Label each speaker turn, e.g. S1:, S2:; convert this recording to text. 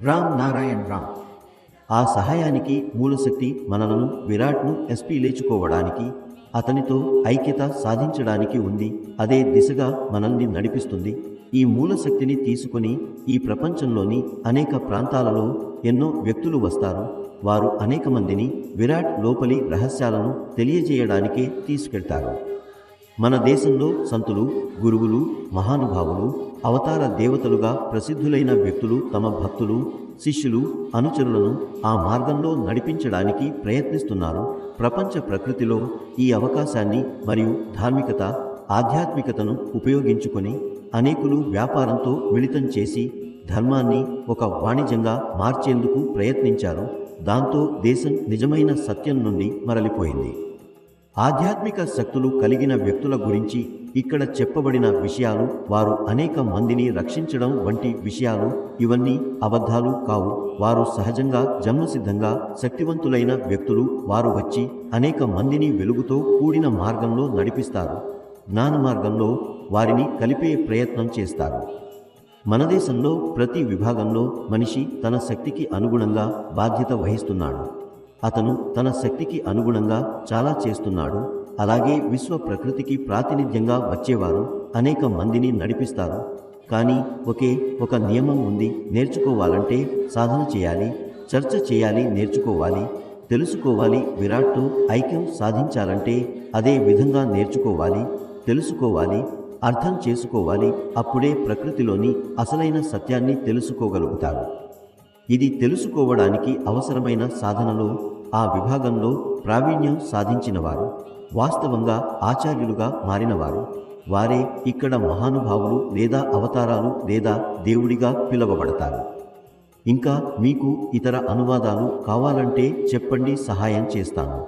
S1: రామ్ నారాయణ్ రామ్. ఆ సహాయానికి మూలశక్తి మనలను విరాట్ను ఎస్పీ లేచుకోవడానికి, అతనితో ఐక్యత సాధించడానికి ఉంది. అదే దిశగా మనల్ని నడిపిస్తుంది. ఈ మూలశక్తిని తీసుకొని ఈ ప్రపంచంలోని అనేక ప్రాంతాలలో ఎన్నో వ్యక్తులు వస్తారు. వారు అనేక మందిని విరాట్ లోపలి రహస్యాలను తెలియజేయడానికే తీసుకెళ్తారు. మన దేశంలో సంతులు, గురువులు, మహానుభావులు, అవతార దేవతలుగా ప్రసిద్ధులైన వ్యక్తులు తమ భక్తులు, శిష్యులు, అనుచరులను ఆ మార్గంలో నడిపించడానికి ప్రయత్నిస్తున్నారు. ప్రపంచ ప్రకృతిలో ఈ అవకాశాన్ని మరియు ధార్మికత, ఆధ్యాత్మికతను ఉపయోగించుకొని అనేకులు వ్యాపారంతో మిళితం చేసి ధర్మాన్ని ఒక వాణిజ్యంగా మార్చేందుకు ప్రయత్నించారు. దాంతో దేశం నిజమైన సత్యం నుండి మరలిపోయింది. ఆధ్యాత్మిక శక్తులు కలిగిన వ్యక్తుల గురించి ఇక్కడ చెప్పబడిన విషయాలు, వారు అనేక మందిని రక్షించడం వంటి విషయాలు, ఇవన్నీ అబద్ధాలు కావు. వారు సహజంగా జన్మసిద్ధంగా శక్తివంతులైన వ్యక్తులు. వారు వచ్చి అనేక మందిని వెలుగుతో కూడిన మార్గంలో నడిపిస్తారు. జ్ఞాన మార్గంలో వారిని కలిపే ప్రయత్నం చేస్తారు. మన దేశంలో ప్రతి విభాగంలో మనిషి తన శక్తికి అనుగుణంగా బాధ్యత వహిస్తున్నాడు. అతను తన శక్తికి అనుగుణంగా చాలా చేస్తున్నాడు. అలాగే విశ్వ ప్రకృతికి ప్రాతినిధ్యంగా వచ్చేవారు అనేక మందిని నడిపిస్తారు. కానీ ఒకే ఒక నియమం ఉంది. నేర్చుకోవాలంటే సాధన చేయాలి, చర్చ చేయాలి, నేర్చుకోవాలి, తెలుసుకోవాలి. విరాట్తో ఐక్యం సాధించాలంటే అదే విధంగా నేర్చుకోవాలి, తెలుసుకోవాలి, అర్థం చేసుకోవాలి. అప్పుడే ప్రకృతిలోని అసలైన సత్యాన్ని తెలుసుకోగలుగుతారు. ఇది తెలుసుకోవడానికి అవసరమైన సాధనలో ఆ విభాగంలో ప్రావీణ్యం సాధించినవారు, వాస్తవంగా ఆచార్యులుగా మారినవారు, వారే ఇక్కడ మహానుభావులు లేదా అవతారాలు లేదా దేవుడిగా పిలువబడతారు. ఇంకా మీకు ఇతర అనువాదాలు కావాలంటే చెప్పండి, సహాయం చేస్తాను.